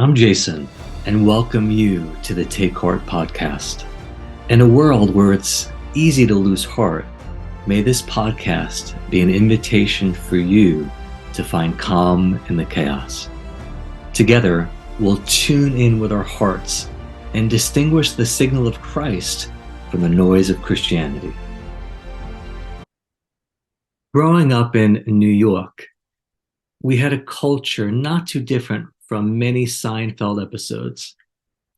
I'm Jason, and welcome you to the Take Heart podcast. In a world where it's easy to lose heart, may this podcast be an invitation for you to find calm in the chaos. Together, we'll tune in with our hearts and distinguish the signal of Christ from the noise of Christianity. Growing up in New York, we had a culture not too different from many Seinfeld episodes,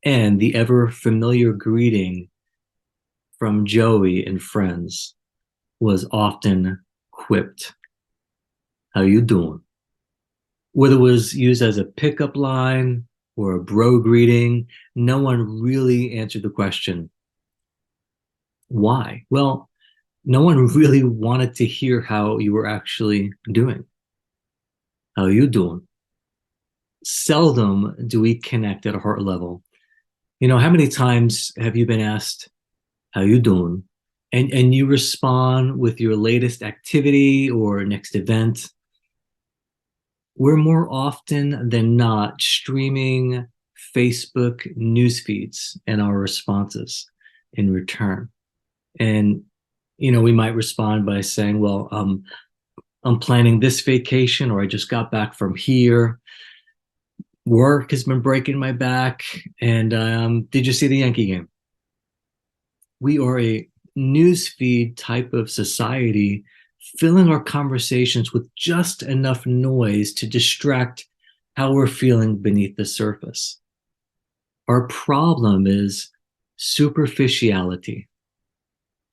and the ever familiar greeting from Joey and Friends was often quipped. How you doing? Whether it was used as a pickup line or a bro greeting, no one really answered the question, why? Well, no one really wanted to hear how you were actually doing. How you doing? Seldom do we connect at a heart level. How many times have you been asked, how you doing? And you respond with your latest activity or next event. We're more often than not streaming Facebook news feeds and our responses in return. And, we might respond by saying, well, I'm planning this vacation, or I just got back from here. Work has been breaking my back. And did you see the Yankee game? We are a newsfeed type of society, filling our conversations with just enough noise to distract how we're feeling beneath the surface. Our problem is superficiality.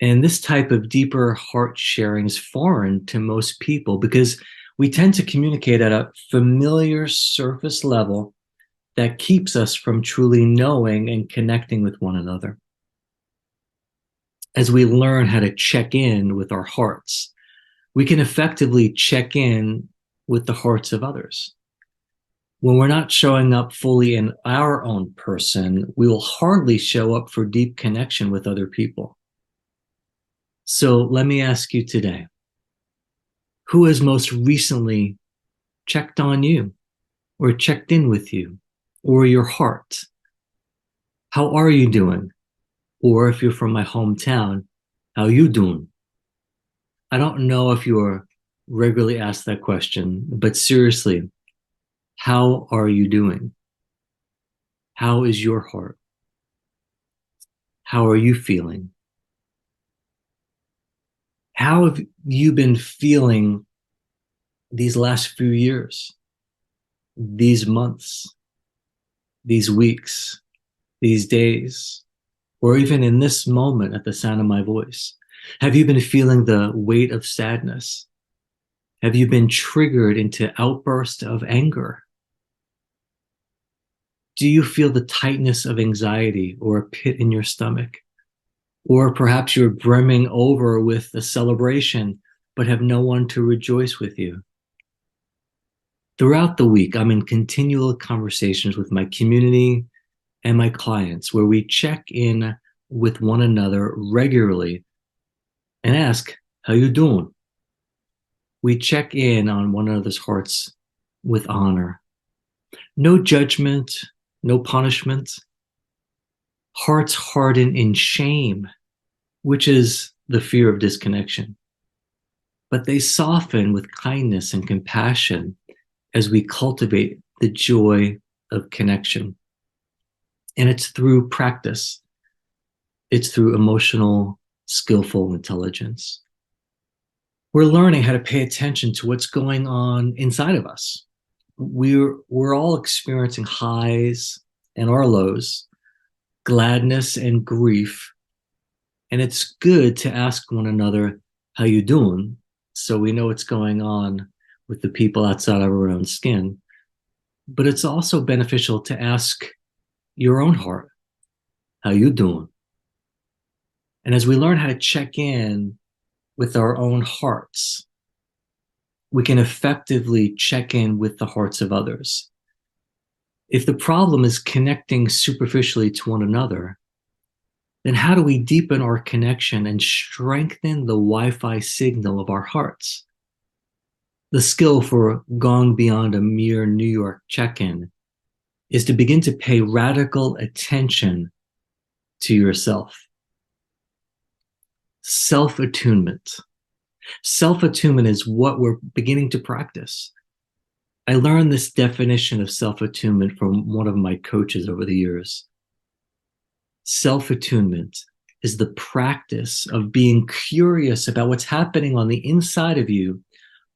And this type of deeper heart sharing is foreign to most people because we tend to communicate at a familiar surface level that keeps us from truly knowing and connecting with one another. As we learn how to check in with our hearts, we can effectively check in with the hearts of others. When we're not showing up fully in our own person, we will hardly show up for deep connection with other people. So let me ask you today, who has most recently checked on you or checked in with you or your heart? How are you doing? Or if you're from my hometown, how you doing? I don't know if you are regularly asked that question, but seriously, how are you doing? How is your heart? How are you feeling? How have you been feeling these last few years, these months, these weeks, these days, or even in this moment at the sound of my voice? Have you been feeling the weight of sadness? Have you been triggered into outbursts of anger? Do you feel the tightness of anxiety or a pit in your stomach? Or perhaps you're brimming over with a celebration, but have no one to rejoice with you. Throughout the week, I'm in continual conversations with my community and my clients where we check in with one another regularly and ask, how you doing? We check in on one another's hearts with honor. No judgment, no punishment. Hearts harden in shame, which is the fear of disconnection. But they soften with kindness and compassion as we cultivate the joy of connection. And it's through practice. It's through emotional, skillful intelligence. We're learning how to pay attention to what's going on inside of us. We're all experiencing highs and our lows, gladness and grief. And it's good to ask one another, how you doing? So we know what's going on with the people outside of our own skin. But it's also beneficial to ask your own heart, how you doing? And as we learn how to check in with our own hearts, we can effectively check in with the hearts of others. If the problem is connecting superficially to one another, then how do we deepen our connection and strengthen the Wi-Fi signal of our hearts? The skill for going beyond a mere New York check-in is to begin to pay radical attention to yourself. Self-attunement. Self-attunement is what we're beginning to practice. I learned this definition of self-attunement from one of my coaches over the years. Self-attunement is the practice of being curious about what's happening on the inside of you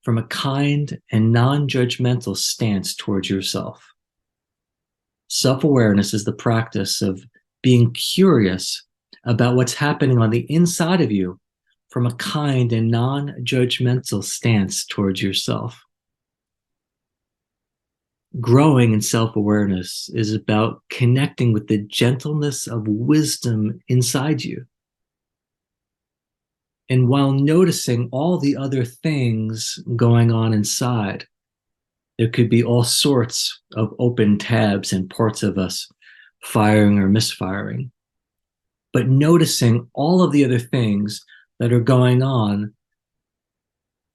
from a kind and non-judgmental stance towards yourself. Self-awareness is the practice of being curious about what's happening on the inside of you from a kind and non-judgmental stance towards yourself. Growing in self-awareness is about connecting with the gentleness of wisdom inside you. And while noticing all the other things going on inside, there could be all sorts of open tabs and parts of us firing or misfiring. But noticing all of the other things that are going on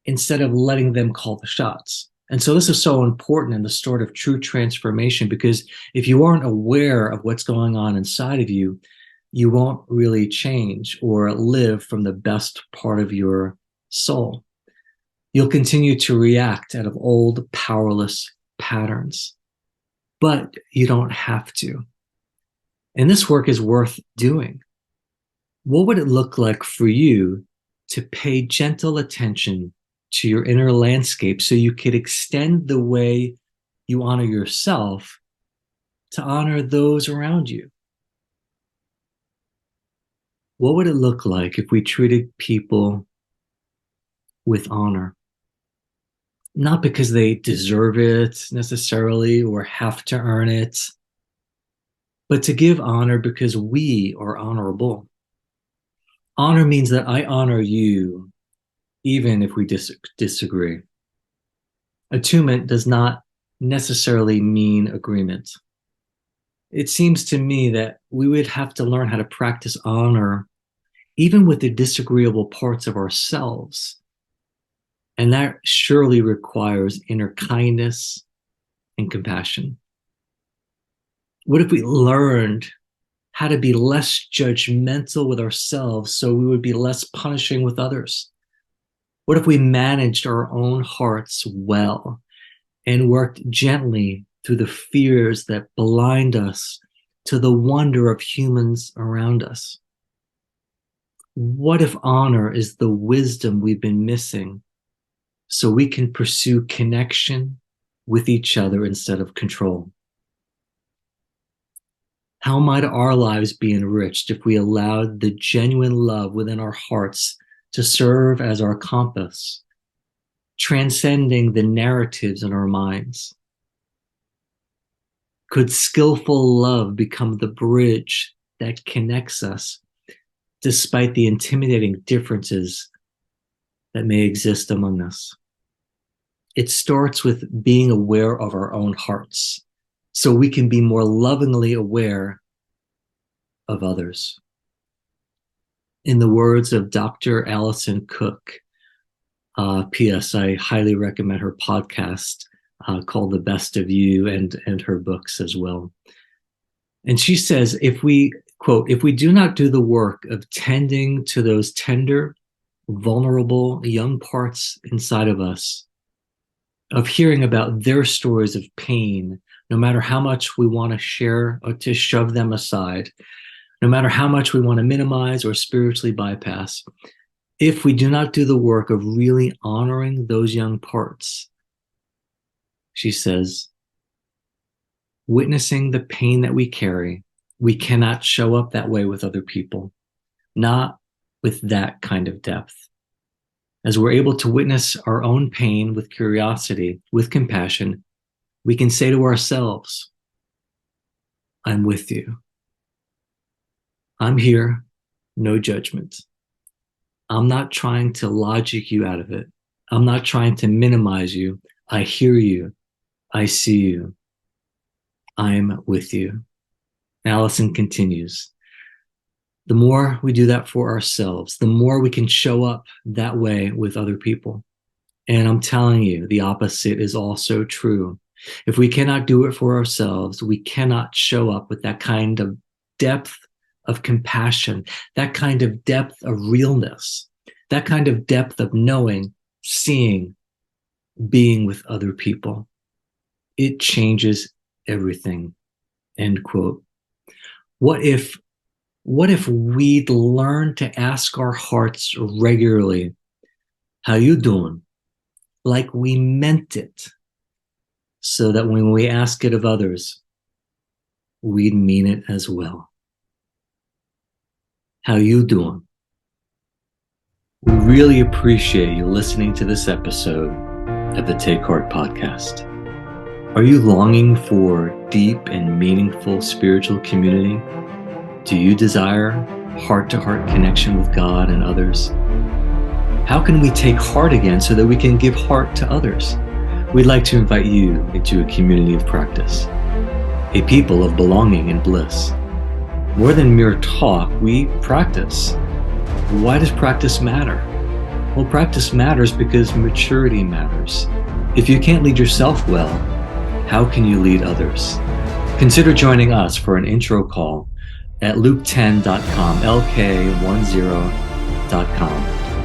instead of letting them call the shots. And so this is so important in the start of true transformation, because if you aren't aware of what's going on inside of you, you won't really change or live from the best part of your soul. You'll continue to react out of old, powerless patterns, but you don't have to. And this work is worth doing. What would it look like for you to pay gentle attention to your inner landscape so you could extend the way you honor yourself to honor those around you? What would it look like if we treated people with honor? Not because they deserve it necessarily or have to earn it, but to give honor because we are honorable. Honor means that I honor you even if we disagree. Attunement does not necessarily mean agreement. It seems to me that we would have to learn how to practice honor even with the disagreeable parts of ourselves. And that surely requires inner kindness and compassion. What if we learned how to be less judgmental with ourselves so we would be less punishing with others? What if we managed our own hearts well and worked gently through the fears that blind us to the wonder of humans around us? What if honor is the wisdom we've been missing so we can pursue connection with each other instead of control? How might our lives be enriched if we allowed the genuine love within our hearts to serve as our compass, transcending the narratives in our minds? Could skillful love become the bridge that connects us despite the intimidating differences that may exist among us? It starts with being aware of our own hearts so we can be more lovingly aware of others. In the words of Dr. Alison Cook, P.S. I highly recommend her podcast called The Best of You and her books as well. And she says, if we, quote, if we do not do the work of tending to those tender, vulnerable young parts inside of us, of hearing about their stories of pain, no matter how much we want to share or to shove them aside, no matter how much we want to minimize or spiritually bypass, if we do not do the work of really honoring those young parts, she says, witnessing the pain that we carry, we cannot show up that way with other people, not with that kind of depth. As we're able to witness our own pain with curiosity, with compassion, we can say to ourselves, I'm with you. I'm here, no judgment. I'm not trying to logic you out of it. I'm not trying to minimize you. I hear you. I see you. I'm with you. Alison continues. The more we do that for ourselves, the more we can show up that way with other people. And I'm telling you, the opposite is also true. If we cannot do it for ourselves, we cannot show up with that kind of depth of compassion, that kind of depth of realness, that kind of depth of knowing, seeing, being with other people. It changes everything. End quote. What if we'd learn to ask our hearts regularly, how you doing? Like we meant it, so that when we ask it of others, we'd mean it as well. How you doing? We really appreciate you listening to this episode of the Take Heart podcast. Are you longing for deep and meaningful spiritual community? Do you desire heart-to-heart connection with God and others? How can we take heart again so that we can give heart to others? We'd like to invite you into a community of practice, a people of belonging and bliss. More than mere talk, we practice. Why does practice matter? Well, practice matters because maturity matters. If you can't lead yourself well, how can you lead others? Consider joining us for an intro call at luke10.com, lk10.com,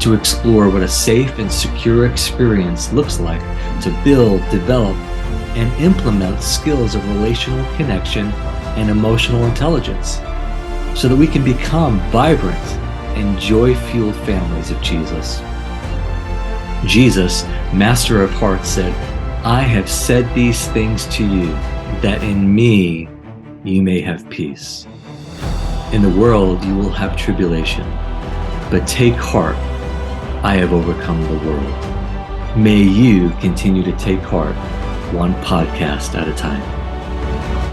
to explore what a safe and secure experience looks like to build, develop, and implement skills of relational connection and emotional intelligence so that we can become vibrant and joy-fueled families of Jesus. Jesus, Master of Hearts, said, I have said these things to you, that in me you may have peace. In the world you will have tribulation, but take heart, I have overcome the world. May you continue to take heart, one podcast at a time.